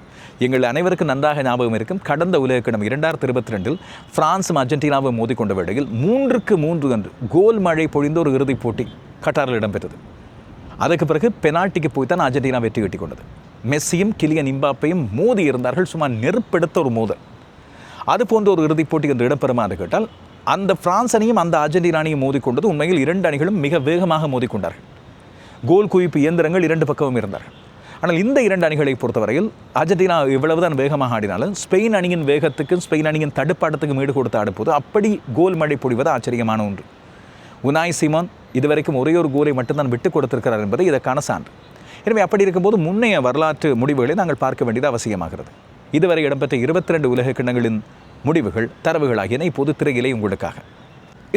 எங்கள் அனைவருக்கும் நன்றாக ஞாபகம் இருக்கும். கடந்த உலக கிண்ணம் 2022 பிரான்ஸும் அர்ஜென்டினாவும் மோதிக்கொண்ட வேளையில் 3-3 என்று கோல் மழை பொழிந்த ஒரு இறுதிப் போட்டி கட்டாரில் இடம்பெற்றது. அதுக்கு பிறகு பெனால்ட்டிக்கு போய் தான் அர்ஜென்டினா வெற்றி கட்டி கொண்டது. மெஸ்ஸியும் கிலியன் எம்பாப்பேயும் மோதி இருந்தார்கள். சும்மா நெருப்பெடுத்த ஒரு மோதல். அது போன்ற ஒரு இறுதிப் போட்டி என்று இடம்பெறுமாறு கேட்டால், அந்த பிரான்ஸ் அணியும் அந்த அர்ஜென்டினா அணியும் மோதிக்கொண்டது உண்மையில் 2 அணிகளும் மிக வேகமாக மோதிக்கொண்டார்கள். கோல் குவிப்பு இயந்திரங்கள் 2 பக்கமும் இருந்தார்கள். ஆனால் இந்த 2 அணிகளை பொறுத்தவரையில் அர்ஜென்டினா இவ்வளவுதான் வேகமாக ஆடினாலும் ஸ்பெயின் அணியின் வேகத்துக்கும் ஸ்பெயின் அணியின் தடுப்பாட்டத்துக்கும் ஈடு கொடுத்து ஆடும்போது அப்படி கோல் மழை பொழிவது ஆச்சரியமான ஒன்று. உனாய் சிமோன் இதுவரைக்கும் ஒரே ஒரு கோலை மட்டும்தான் விட்டுக் கொடுத்திருக்கிறார் என்பது இதற்கான சான்று. எனவே அப்படி இருக்கும்போது முன்னைய வரலாற்று முடிவுகளை நாங்கள் பார்க்க வேண்டியது அவசியமாகிறது. இதுவரை இடம்பெற்ற 22 உலக கிண்ணங்களின் முடிவுகள், தரவுகள் ஆகியன இப்போது திரையிலே உங்களுக்காக.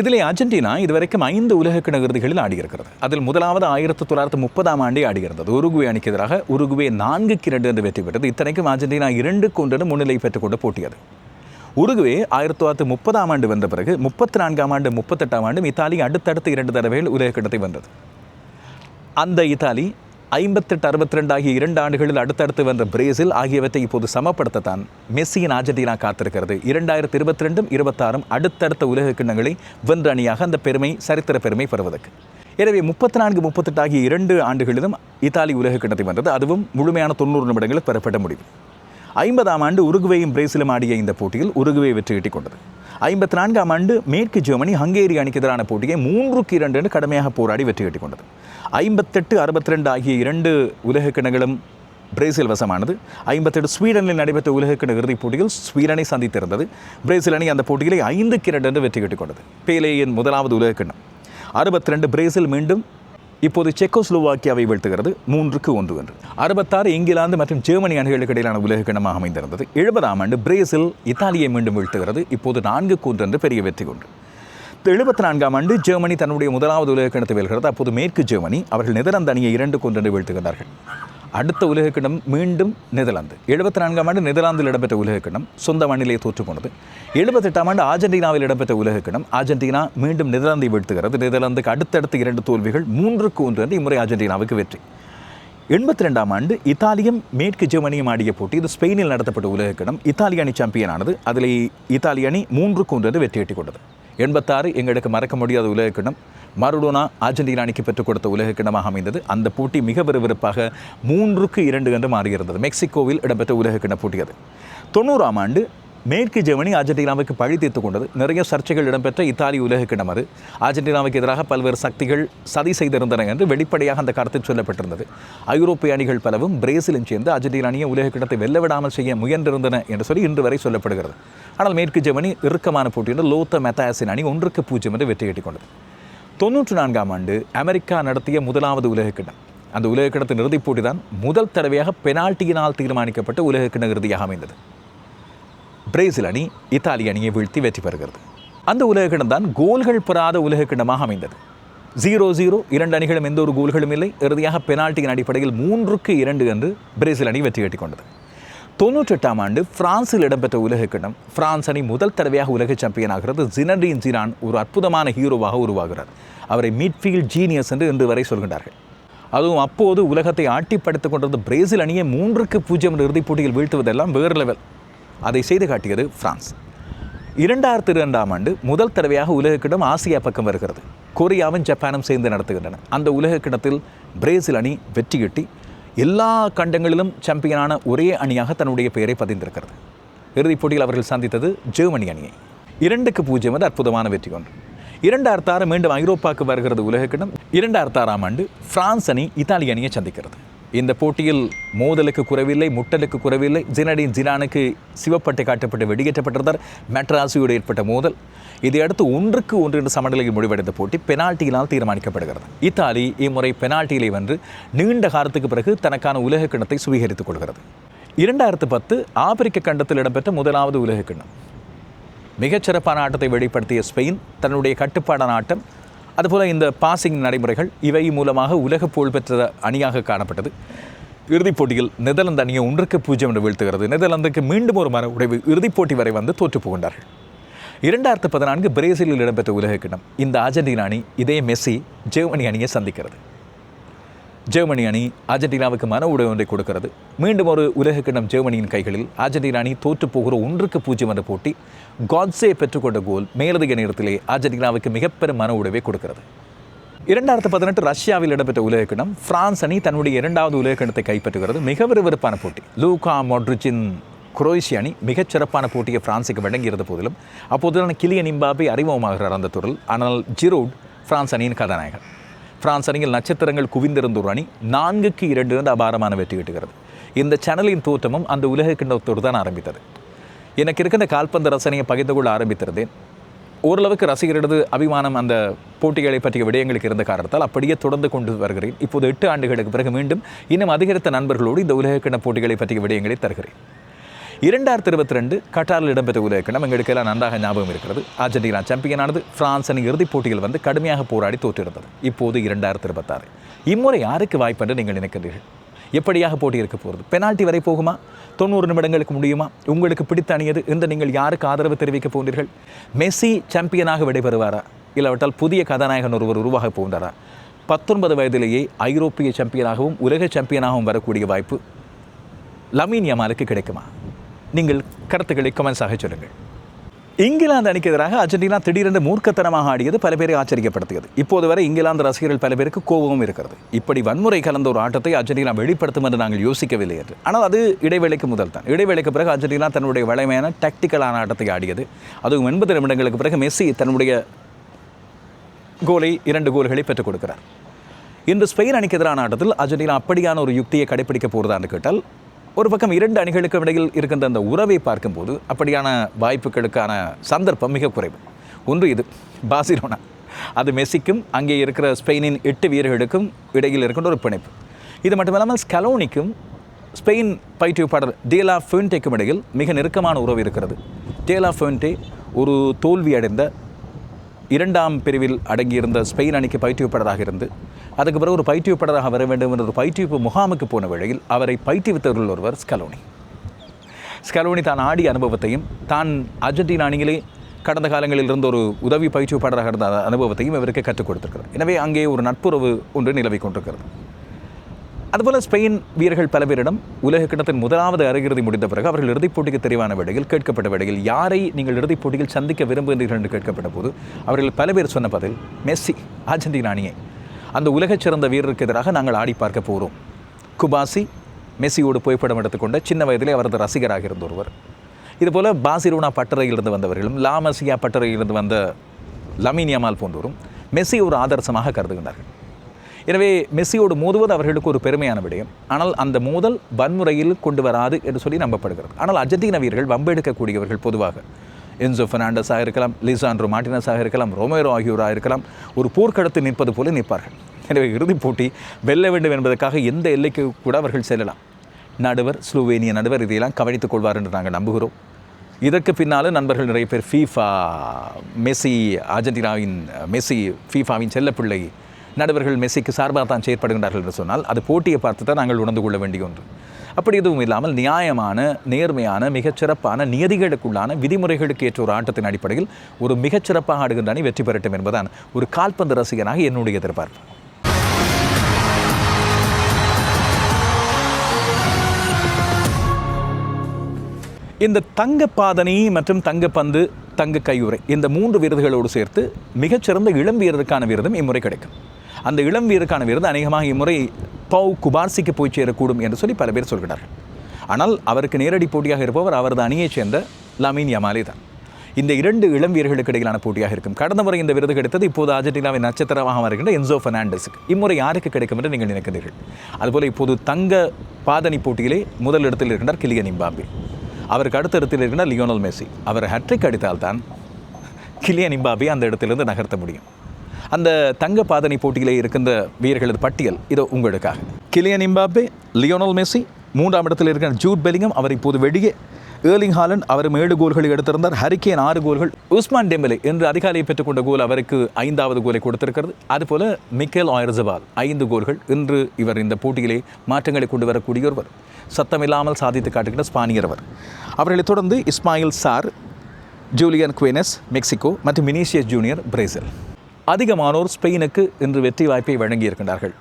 இதிலே அர்ஜென்டினா இதுவரைக்கும் 5 உலக கிண்ண இறுதிகளில் ஆடியிருக்கிறது. அதில் முதலாவது 1930ஆம் ஆண்டே ஆடியிருந்தது. உருகுவே அணிக்கு எதிராக உருகுவே 4-2 என்று வெற்றி பெற்றது. இத்தனைக்கும் அர்ஜென்டினா 2-1 முன்னிலை பெற்றுக்கொண்டு போட்டியது. உருகுவே 1930ஆம் ஆண்டு வந்த பிறகு 34ஆம் ஆண்டு 38ஆம் ஆண்டும் இத்தாலி அடுத்தடுத்து 2 தடவைகள் உலக கிண்ணத்தை வென்றது. அந்த இத்தாலி 58-62 ஆகிய 2 ஆண்டுகளில் அடுத்தடுத்து வென்ற பிரேசில் ஆகியவற்றை இப்போது சமப்படுத்தத்தான் மெஸ்ஸியின் அர்ஜென்டினா காத்திருக்கிறது. 2022-26 அடுத்தடுத்த உலக கிண்ணங்களை வென்ற அணியாக அந்த பெருமை, சரித்திர பெருமை பெறுவதற்கு. எனவே 34-38 ஆகிய 2 ஆண்டுகளிலும் இத்தாலி உலக கிண்ணத்தை வென்றது. அதுவும் முழுமையான 90 நிமிடங்களில் பெறப்பட்ட முடிவு. 50ஆம் ஆண்டு உருகுவேயும் பிரேசிலும் ஆடிய இந்த போட்டியில் உருகுவே வெற்றி ஈட்டிக் கொண்டது. 54ஆம் ஆண்டு மேற்கு ஜெர்மனி ஹங்கேரி அணிக்கு எதிரான போட்டியை 3-2 என்று கடுமையாக போராடி வெற்றி ஈட்டிக் கொண்டது. 58-62 ஆகிய 2 உலக கிண்ணங்களும் பிரேசில் வசமானது. 58 ஸ்வீடனில் நடைபெற்ற உலக கிண்ண இறுதிப் போட்டியில் ஸ்வீடனை சந்தித்திருந்தது. பிரேசில் அணி அந்த போட்டிகளை 5-2 என்று வெற்றி ஈட்டிக் கொண்டது. பேலேயின் முதலாவது உலக கிண்ணம். 62 பிரேசில் மீண்டும் இப்போது செக்கோஸ்லோவாக்கியாவை வீழ்த்துகிறது 3-1 என்று. 66 இங்கிலாந்து மற்றும் ஜெர்மனி அணிகளுக்கு இடையிலான உலக கிண்ணமாக அமைந்திருந்தது. 70ஆம் ஆண்டு பிரேசில் இத்தாலியை மீண்டும் வீழ்த்துகிறது இப்போது 4-1 என்று பெரிய வெற்றி கொண்டு. 74ஆம் ஆண்டு ஜெர்மனி தன்னுடைய முதலாவது உலக கிண்ணத்தை வெல்கிறது. அப்போது மேற்கு ஜெர்மனி அவர்கள் நெதர்லாந்து அணியை 2-1 என்று வீழ்த்துகிறார்கள். அடுத்த உலக கிண்ணம் மீண்டும் நெதர்லாந்து. 74ஆம் ஆண்டு நெதர்லாந்தில் இடம்பெற்ற உலக கிண்ணம் சொந்த மண்ணிலே தோற்றுக்கொண்டது. 78ஆம் ஆண்டு அர்ஜென்டினாவில் இடம்பெற்ற உலக கிண்ணம் அர்ஜென்டினா மீண்டும் நெதர்லாந்தை வீழ்த்துகிறது. நெதர்லாந்துக்கு அடுத்தடுத்த 2 தோல்விகள் 3-1 என்று இம்முறை அர்ஜென்டினாவுக்கு வெற்றி. 82ஆம் ஆண்டு இத்தாலியும் மேற்கு ஜெர்மனியும் ஆடிய போட்டி. இது ஸ்பெயினில் நடத்தப்பட்ட உலக கிண்ணம். இத்தாலி அணி சாம்பியன் ஆனது. அதில் இத்தாலி அணி 3-1 என்று வெற்றி ஈட்டிக் கொண்டது. 86 எங்களுக்கு மறக்க முடியாத உலக கிண்ணம். மரடோனா அர்ஜென்டினா அணிக்கு பெற்றுக் கொடுத்த உலக கிண்ணமாக அமைந்தது. அந்த போட்டி மிக விறுவிறுப்பாக 3-2 என்று மாறியிருந்தது. மெக்சிகோவில் இடம்பெற்ற உலக கிண்ண போட்டி அது. 90ஆம் ஆண்டு மேற்கு ஜெர்மனி அர்ஜென்டினாவுக்கு பழி தீர்த்து கொண்டது. நிறைய சர்ச்சைகள் இடம்பெற்ற இத்தாலி உலக கிண்ணம் அது. அர்ஜென்டினாவுக்கு எதிராக பல்வேறு சக்திகள் சதி செய்திருந்தன என்று வெளிப்படையாக அந்த கருத்தில் சொல்லப்பட்டிருந்தது. ஐரோப்பிய அணிகள் பலவும் பிரேசிலும் சேர்ந்து அர்ஜென்டினா அணியை உலக கிண்ணத்தை வெல்லவிடாமல் செய்ய முயன்றிருந்தன என்று சொல்லி இன்று வரை சொல்லப்படுகிறது. ஆனால் மேற்கு ஜெர்மனி இறுக்கமான போட்டியில் லோத்த மெத்தாஸின் அணி 1-0 என்று வெற்றி ஈட்டிக் கொண்டது. 94ஆம் ஆண்டு அமெரிக்கா நடத்திய முதலாவது உலக கிண்ணம். அந்த உலக கிண்ணத்தின் இறுதிப் போட்டி தான் முதல் தடவையாக பெனால்ட்டியினால் தீர்மானிக்கப்பட்ட உலக கிண்ண இறுதியாக அமைந்தது. பிரேசில் அணி இத்தாலி அணியை வீழ்த்தி வெற்றி பெறுகிறது. அந்த உலக கிண்ணம் தான் கோல்கள் பெறாத உலக கிண்ணமாக அமைந்தது. 0-0 2 அணிகளும் எந்த ஒரு கோல்களும் இல்லை. இறுதியாக பெனால்ட்டியின் அடிப்படையில் 3-2 என்று பிரேசில் அணி வெற்றி ஈட்டிக் கொண்டது. 98ஆம் ஆண்டு பிரான்சில் இடம்பெற்ற உலக கிண்ணம். பிரான்ஸ் அணி முதல் தடவையாக உலக சாம்பியன் ஆகிறது. ஜினடின் ஜிடான் ஒரு அற்புதமான ஹீரோவாக உருவாகிறார். அவரை மிட்ஃபீல்ட் ஜீனியஸ் என்று இன்று வரை சொல்கின்றார்கள். அதுவும் அப்போது உலகத்தை ஆட்டிப்படுத்திக் கொண்டிருந்த பிரேசில் அணியை 3-0 என்ற இறுதிப் போட்டியில் வீழ்த்துவதெல்லாம் வேறு லெவல். அதை செய்து காட்டியது பிரான்ஸ். 2002ஆம் ஆண்டு முதல் தடவையாக உலக கிண்ணம் ஆசியா பக்கம் வருகிறது. கொரியாவும் ஜப்பானும் சேர்ந்து நடத்துகின்றன. அந்த உலக கிண்ணத்தில் பிரேசில் அணி வெற்றி ஈட்டி எல்லா கண்டங்களிலும் சாம்பியனான ஒரே அணியாக தன்னுடைய பெயரை பதிந்திருக்கிறது. இறுதிப் போட்டியில் அவர்கள் சந்தித்தது ஜெர்மனி அணியை. 2-0 என்று அற்புதமான வெற்றி கொண்டு. 2006 மீண்டும் ஐரோப்பாவுக்கு வருகிறது உலக கிண்ணம். 2006ஆம் ஆண்டு பிரான்ஸ் அணி இத்தாலி அணியை சந்திக்கிறது. இந்த போட்டியில் மோதலுக்கு குறைவில்லை, முட்டலுக்கு குறைவில்லை. ஜினடின் ஜிடானுக்கு சிவப்பட்டை காட்டப்பட்டு வெளியேற்றப்பட்டிருந்தார். மெட்ராசியோடு ஏற்பட்ட மோதல். இதையடுத்து 1-1 என்ற சமநிலையில் முடிவடைந்த போட்டி பெனால்ட்டியினால் தீர்மானிக்கப்படுகிறது. இத்தாலி இம்முறை பெனால்ட்டியிலே வென்று நீண்ட காலத்துக்கு பிறகு தனக்கான உலக கிண்ணத்தை சுவீகரித்துக் கொள்கிறது. 2010 ஆப்பிரிக்க கண்டத்தில் இடம்பெற்ற முதலாவது உலக கிண்ணம். மிகச்சிறப்பான ஆட்டத்தை வெளிப்படுத்திய ஸ்பெயின் தன்னுடைய கட்டுப்பாடான ஆட்டம், அதுபோல் இந்த பாசிங் நடைமுறைகள் இவை மூலமாக உலக புகழ்பெற்ற அணியாக காணப்பட்டது. இறுதிப் போட்டியில் நெதர்லாந்து அணியை 1-0 என்று வீழ்த்துகிறது. நெதர்லாந்துக்கு மீண்டும் ஒரு மன உடைவு. இறுதிப் போட்டி வரை வந்து தோற்று போகின்றார்கள். 2014 பிரேசிலில் இடம்பெற்ற உலக கிண்ணம். இந்த அர்ஜென்டினா அணி இதே மெஸ்ஸி ஜெர்மனி அணியை சந்திக்கிறது. ஜெர்மனி அணி அர்ஜென்டினாவுக்கு மன உடைவு ஒன்றை கொடுக்கிறது. மீண்டும் ஒரு உலக கிண்ணம் ஜெர்மனியின் கைகளில். அர்ஜென்டினா அணி தோற்று போகிற 1-0 என்ற போட்டி. காட்ஸே பெற்றுக்கொண்ட கோல் மேலதிக நேரத்திலே அர்ஜென்டினாவுக்கு மிகப்பெரும் மன உடைவை கொடுக்கிறது. 2018 ரஷ்யாவில் இடம்பெற்ற உலக கிண்ணம். பிரான்ஸ் அணி தன்னுடைய 2வது உலக கிண்ணத்தை கைப்பற்றுகிறது. மிக விறுவிறுப்பான போட்டி. லூகா மாட்ரிச்சின் குரோஷிய அணி மிகச்சிறப்பான போட்டியை பிரான்ஸுக்கு வழங்கியிருந்த போதிலும் அப்போதுதான் கிலியன் எம்பாப்பே அறிமுகமாகிறார் அந்த தொடரில். ஆனால் ஜிரூட் பிரான்ஸ் அணியின் கதாநாயகர். பிரான்ஸ் அணியில் நட்சத்திரங்கள் குவிந்திருந்த ஒரு அணி 4-2 என்று அபாரமான வெற்றி கிட்டுகிறது. இந்த சேனலின் தோற்றமும் அந்த உலக கிண்ணத்தோடு தான் ஆரம்பித்தது. எனக்கு இருக்கின்ற கால்பந்து ரசனையை பகிர்ந்து கொள்ள ஆரம்பித்திருந்தேன். ஓரளவுக்கு ரசிகர்களது அபிமானம் அந்த போட்டிகளை பற்றிய விடயங்களுக்கு இருந்த காரணத்தால் அப்படியே தொடர்ந்து கொண்டு வருகிறேன். இப்போது 8 ஆண்டுகளுக்கு பிறகு மீண்டும் இன்னும் அதிகரித்த நண்பர்களோடு இந்த உலக கிண்ண போட்டிகளை பற்றிய விடயங்களை தருகிறேன். 2022 கட்டாரில் இடம்பெற்ற உலக கிண்ணம் எங்களுக்கு எல்லாம் நன்றாக ஞாபகம் இருக்கிறது. அர்ஜென்டினா சாம்பியனானது. பிரான்ஸ் அணி இறுதிப் போட்டியில் வந்து கடுமையாக போராடி தோற்றிருந்தது. இப்போது 2026 இம்முறை யாருக்கு வாய்ப்பு என்று நீங்கள் நினைக்கிறீர்கள்? எப்படியாக போட்டி இருக்க போகிறது? பெனால்ட்டி வரை போகுமா? 90 நிமிடங்களுக்கு முடியுமா? உங்களுக்கு பிடித்த அணியது என்று நீங்கள் யாருக்கு ஆதரவு தெரிவிக்க போகிறீர்கள்? மெஸ்ஸி சாம்பியனாக விடைபெறுவாரா? இல்லாவிட்டால் புதிய கதாநாயகன் ஒருவர் உருவாக போகின்றாரா? 19 வயதிலேயே ஐரோப்பிய சாம்பியனாகவும் உலக சாம்பியனாகவும் வரக்கூடிய வாய்ப்பு லமீன் யமாலுக்கு கிடைக்குமா? நீங்கள் கருத்துக்களை கமெண்ட்ஸாக சொல்லுங்கள். இங்கிலாந்து அணிக்கு எதிராக அர்ஜென்டினா திடீரென்று மூர்க்கத்தனமாக ஆடியது பல பேரை ஆச்சரியப்படுத்தியது. இப்போது வரை இங்கிலாந்து ரசிகர்கள் பல பேருக்கு கோபமும் இருக்கிறது. இப்படி வன்முறை கலந்த ஒரு ஆட்டத்தை அர்ஜென்டினா வெளிப்படுத்தும் என்று நாங்கள் யோசிக்கவில்லை என்று. ஆனால் அது இடைவேளைக்கு முதல் தான். இடைவேளைக்கு பிறகு அர்ஜென்டினா தன்னுடைய வலிமையான டாக்டிக்கலான ஆட்டத்தை ஆடியது. அதுவும் 80 நிமிடங்களுக்கு பிறகு மெஸ்ஸி தன்னுடைய கோலை 2 கோல்களை பெற்றுக் கொடுக்கிறார். இன்று ஸ்பெயின் அணிக்கு எதிரான ஆட்டத்தில் அர்ஜென்டினா அப்படியான ஒரு யுக்தியை கடைப்பிடிக்க போகிறதான்னு கேட்டால், ஒரு பக்கம் 2 அணிகளுக்கு இடையில் இருக்கின்ற அந்த உறவை பார்க்கும்போது அப்படியான வாய்ப்புகளுக்கான சந்தர்ப்பம் மிக குறைவு. ஒன்று இது பார்சிலோனா, அது மெஸ்ஸிக்கும் அங்கே இருக்கிற ஸ்பெயினின் 8 வீரர்களுக்கும் இடையில் இருக்கின்ற ஒரு பிணைப்பு. இது மட்டுமில்லாமல் ஸ்கலோனிக்கும் ஸ்பெயின் பயிற்றுவிப்பாளர் டே லா ஃபுயன்டேக்கும் இடையில் மிக நெருக்கமான உறவு இருக்கிறது. டே லா ஃபுயன்டே ஒரு தோல்வி அடைந்த 2ஆம் பிரிவில் அடங்கியிருந்த ஸ்பெயின் அணிக்கு பயிற்றுவிப்பாளராக இருந்து அதுக்கு பிறகு ஒரு பயிற்றுவிப்பாளராக வர வேண்டும் என்ற ஒரு பயிற்றுவிப்பு முகாமுக்கு போன வேளையில் அவரை பயிற்றுவித்தவர்கள் ஒருவர் ஸ்கலோனி. ஸ்கலோனி தான் ஆடிய அனுபவத்தையும் தான் அர்ஜென்டினா அணியிலே கடந்த காலங்களில் இருந்த ஒரு உதவி பயிற்றுவிப்பாளராக இருந்த அனுபவத்தையும் இவருக்கு கற்றுக் கொடுத்திருக்கிறார். எனவே அங்கே ஒரு நட்புறவு ஒன்று நிலவி கொண்டிருக்கிறது. அதுபோல் ஸ்பெயின் வீரர்கள் பல பேரிடம் உலக கிண்ணத்தின் முதலாவது அரையிறுதி முடிந்த பிறகு அவர்கள் இறுதிப் போட்டிக்கு தெரிவான வேளையில் கேட்கப்பட்ட வேளையில் யாரை நீங்கள் இறுதிப் போட்டியில் சந்திக்க விரும்புகிறீர்கள் என்று கேட்கப்பட்ட போது அவர்கள் பல பேர் சொன்ன பதில் மெஸ்ஸி, அர்ஜென்டினா அணியை. அந்த உலகச் சிறந்த வீரருக்கு எதிராக நாங்கள் ஆடி பார்க்க போகிறோம். குபாசி மெஸ்ஸியோடு புகைப்படம் எடுத்துக்கொண்ட சின்ன வயதிலே அவரது ரசிகராக இருந்த ஒருவர். இதுபோல் பார்சிலோனா பட்டறையிலிருந்து வந்தவர்களும் லாமசியா பட்டறையிலிருந்து வந்த லமீன் யமால் போன்றோரும் மெஸ்ஸி ஒரு ஆதர்சமாக கருதுகின்றார்கள். எனவே மெஸ்ஸியோடு மோதுவது அவர்களுக்கு ஒரு பெருமையான விடயம். ஆனால் அந்த மோதல் வன்முறையில் கொண்டு வராது என்று சொல்லி நம்பப்படுகிறது. ஆனால் அர்ஜென்டினா வீரர்கள் வம்பெடுக்கக்கூடியவர்கள் பொதுவாக என்சோ பெர்னாண்டஸாக இருக்கலாம், லிசாண்ட்ரோ மார்டினஸாக இருக்கலாம், ரொமேரோ ஆகியோராக இருக்கலாம், ஒரு போர்க்களத்தில் நிற்பது போல நிற்பார்கள். எனவே இறுதிப் போட்டி வெல்ல வேண்டும் என்பதற்காக எந்த எல்லைக்கு கூட அவர்கள் செல்லலாம். நடுவர், ஸ்லோவேனிய நடுவர் இதையெல்லாம் கவனித்துக் கொள்வார் என்று நாங்கள் நம்புகிறோம். இதற்கு பின்னால் நண்பர்கள் நிறைய பேர் ஃபீஃபா மெஸ்ஸி, அர்ஜென்டினாவின் மெஸ்ஸி ஃபீஃபாவின் செல்லப்பிள்ளை, நடுவர்கள் மெஸ்ஸிக்கு சார்பாக தான் செயற்படுகின்றார்கள் என்று சொன்னால் அது போட்டியை பார்த்து தான் நாங்கள் உணர்ந்து கொள்ள வேண்டிய ஒன்று. அப்படி எதுவும் இல்லாமல் நியாயமான, நேர்மையான, மிகச்சிறப்பான, நியதிகளுக்குள்ளான விதிமுறைகளுக்கு ஏற்ற ஒரு ஆட்டத்தின் அடிப்படையில் ஒரு மிகச்சிறப்பாக ஆடுகின்ற அணி வெற்றி பெறட்டும் என்பதுதான் ஒரு கால்பந்து ரசிகனாக என்னுடைய எதிர்பார்ப்பு. இந்த தங்கப்பாதனி மற்றும் தங்கப்பந்து, தங்க கையுறை, இந்த 3 விருதுகளோடு சேர்த்து மிகச்சிறந்த இளம் வீரருக்கான விருதும் இம்முறை கிடைக்கும். அந்த இளம் வீரருக்கான விருது அநேகமாக இம்முறை பவு குபார்சிக்கு போய் சேரக்கூடும் என்று சொல்லி பல பேர் சொல்கிறார்கள். ஆனால் அவருக்கு நேரடி போட்டியாக இருப்பவர் அவரது அணியைச் சேர்ந்த லமீன் யமாலே தான். இந்த 2 இளம் வீரர்களுக்கு இடையிலான போட்டியாக இருக்கும். கடந்த முறை இந்த விருது கிடைத்தது இப்போது அர்ஜென்டினாவின் நட்சத்திரமாக வருகின்ற என்சோ பெர்னாண்டஸுக்கு. இம்முறை யாருக்கு கிடைக்கும் என்று நீங்கள் நினைக்கிறீர்கள்? அதுபோல் இப்போது தங்க பாதனி போட்டியிலே முதல் இடத்தில் இருக்கின்றார் கிலியன் எம்பாப்பே. அவருக்கு அடுத்த இடத்தில் இருக்கின்றார் லியோனல் மெஸ்ஸி. அவர் ஹேட்ரிக் அடித்தால்தான் கிலியன் எம்பாப்பே அந்த இடத்திலிருந்து நகர்த்த முடியும். அந்த தங்க பாதனை போட்டியிலே இருக்கின்ற வீரர்களது பட்டியல் இதோ உங்களுக்காக. கிலியன் எம்பாப்பே, லியோனல் மெஸ்ஸி, 3ஆம் இடத்தில் இருக்கிற ஜூட் பெலிங்கம், அவர் இப்போது வெளியே. ஏர்லிங் ஹாலண்ட், அவர் 7 கோல்களை எடுத்திருந்தார். ஹரி கேன் 6 கோல்கள். உஸ்மான் டெம்பலே என்று அதிகாலையை பெற்றுக்கொண்ட கோல் அவருக்கு 5வது கோலை கொடுத்திருக்கிறது. அதுபோல மிக்கேல் ஆயர்சபால் 5 கோல்கள். இன்று இவர் இந்த போட்டியிலே மாற்றங்களை கொண்டு வரக்கூடிய ஒருவர், சத்தமில்லாமல் சாதித்து காட்டுகின்ற ஸ்பானியர் அவர். அவர்களைத் தொடர்ந்து இஸ்மாயில் சார், ஜூலியன் குவேனஸ் மெக்சிகோ மற்றும் வினிசியஸ் ஜூனியர் பிரேசில். அதிகமானோர் ஸ்பெயினுக்கு இன்று வெற்றி வாய்ப்பை வழங்கியிருக்கின்றார்கள்.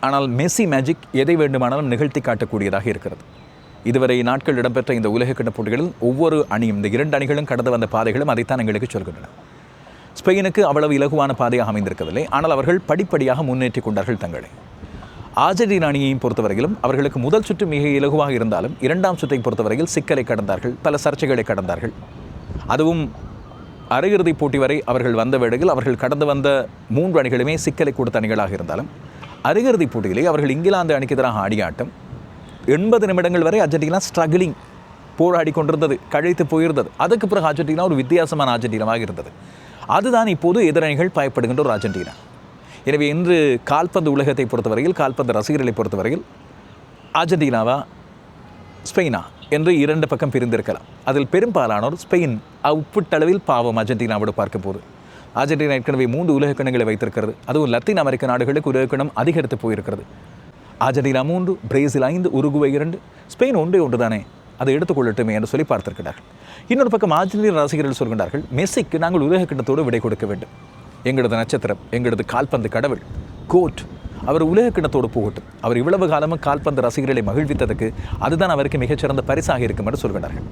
ஆனால் மெஸ்ஸி மேஜிக் எதை வேண்டுமானாலும் நிகழ்த்தி காட்டக்கூடியதாக இருக்கிறது. இதுவரை நாட்கள் இடம்பெற்ற இந்த உலகக்கிண்ண போட்டிகளில் ஒவ்வொரு அணியும், இந்த 2 அணிகளும் கடந்து வந்த பாதைகளும் அதைத்தான் எங்களுக்கு சொல்கின்றன. ஸ்பெயினுக்கு அவ்வளவு இலகுவான பாதையாக அமைந்திருக்கவில்லை. ஆனால் அவர்கள் படிப்படியாக முன்னேற்றி கொண்டார்கள் தங்களை. அர்ஜென்டினா அணியையும் பொறுத்தவரையிலும் அவர்களுக்கு முதல் சுற்று மிக இலகுவாக இருந்தாலும் 2ஆம் சுற்றை பொறுத்தவரையில் சிக்கலை கடந்தார்கள், பல சர்ச்சைகளை கடந்தார்கள். அதுவும் அரையிறுதிப் போட்டி வரை அவர்கள் வந்த வேளையில் அவர்கள் கடந்து வந்த 3 அணிகளுமே சிக்கலை கொடுத்த அணிகளாக இருந்தாலும் அரையிறுதிப் போட்டியிலே அவர்கள் இங்கிலாந்து அணிக்கு எதிராக ஆடிய ஆட்டம் 80 நிமிடங்கள் வரை அர்ஜென்டினா ஸ்ட்ரகிளிங் போராடி கொண்டிருந்தது, கழித்து போயிருந்தது. அதுக்கு பிறகு அர்ஜென்டினா ஒரு வித்தியாசமான அர்ஜென்டினாவாக இருந்தது. அதுதான் இப்போது எதிரணிகள் பயப்படுகின்ற ஒரு அர்ஜென்டினா. எனவே இன்று கால்பந்து உலகத்தை பொறுத்தவரையில், கால்பந்து ரசிகர்களை பொறுத்தவரையில் அர்ஜென்டினாவா ஸ்பெயினா என்று 2 பக்கம் பிரிந்திருக்கலாம். அதில் பெரும்பாலானோர் ஸ்பெயின் ஒப்பீட்டளவில் பாவம் அர்ஜென்டினாவோடு பார்க்கும் போது. அர்ஜென்டினா ஏற்கனவே 3 உலக கிண்ணங்களை வைத்திருக்கிறது. அதுவும் லத்தீன் அமெரிக்க நாடுகளுக்கு உலக கிண்ணம் அதிகரித்து போயிருக்கிறது. அர்ஜென்டினா 3, பிரேசில் 5, உருகுவே 2, ஸ்பெயின் 1 தானே, அதை எடுத்துக்கொள்ளட்டுமே என்று சொல்லி பார்த்திருக்கிறார்கள். இன்னொரு பக்கம் அர்ஜென்டினா ரசிகர்கள் சொல்கின்றார்கள், மெஸ்ஸிக்கு நாங்கள் உலக கிண்ணத்தோடு விடை கொடுக்க வேண்டும். எங்களது நட்சத்திரம், எங்களது கால்பந்து கடவுள் கோட். அவர் உலக கிண்ணத்தோடு போகட்டும். அவர் இவ்வளவு காலமும் கால்பந்து ரசிகர்களை மகிழ்வித்ததுக்கு அதுதான் அவருக்கு மிகச்சிறந்த பரிசாக இருக்கும் என்று சொல்கிறார்கள்.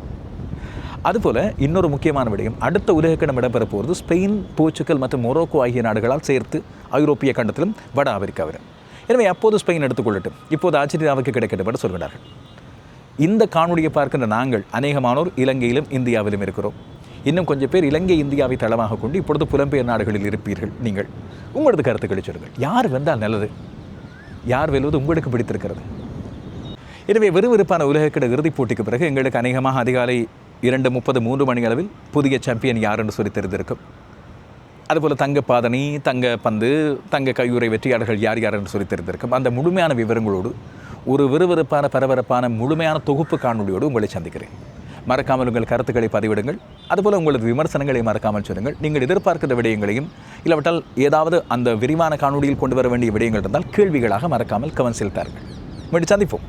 அதுபோல் இன்னொரு முக்கியமான விடயம், அடுத்த உலக கிண்ணம் இடம்பெற போகிறது ஸ்பெயின், போர்ச்சுகல் மற்றும் மொரோக்கோ ஆகிய நாடுகளால் சேர்த்து ஐரோப்பிய கண்டத்திலும் வட ஆப்பிரிக்காவிலும். எனவே அப்போது ஸ்பெயின் எடுத்துக்கொள்ளட்டும், இப்போது அர்ஜென்டினாவுக்கு கிடைக்கட்டும் என்று சொல்கிறார்கள். இந்த காணொலியை பார்க்கின்ற நாங்கள் அநேகமானோர் இலங்கையிலும் இந்தியாவிலும் இருக்கிறோம். இன்னும் கொஞ்சம் பேர் இலங்கை இந்தியாவை தளமாக கொண்டு இப்பொழுது புலம்பெயர் நாடுகளில் இருப்பீர்கள். நீங்கள் உங்களது கருத்துக்களை சொல்லுங்கள். யார் வென்றால் நல்லது, யார் வெல்வது உங்களுக்கு பிடித்திருக்கிறது? எனவே விறுவிறுப்பான உலகக்கிட இறுதிப் போட்டிக்கு பிறகு எங்களுக்கு அநேகமாக அதிகாலை 2:30 3 மணி அளவில் புதிய சாம்பியன் யார் என்று சொல்லி தெரிந்திருக்கும். அதுபோல் தங்க பாதணி, தங்க பந்து, தங்க கையுறை வெற்றியாளர்கள் யார் யார் என்று சொல்லி தெரிந்திருக்கும். அந்த முழுமையான விவரங்களோடு ஒரு விறுவிறுப்பான பரபரப்பான முழுமையான தொகுப்பு காணொலியோடு உங்களை சந்திக்கிறேன். மறக்காமல் உங்கள் கருத்துக்களை பதிவிடுங்கள். அதுபோல் உங்களது விமர்சனங்களை மறக்காமல் சொல்லுங்கள். நீங்கள் எதிர்பார்க்கிற விடயங்களையும் இல்லாவிட்டால் ஏதாவது அந்த விரிவான காணொலியில் கொண்டு வர வேண்டிய விடயங்கள் இருந்தால் கேள்விகளாக மறக்காமல் கமெண்ட்ஸில் தாருங்கள். மீண்டும் சந்திப்போம்.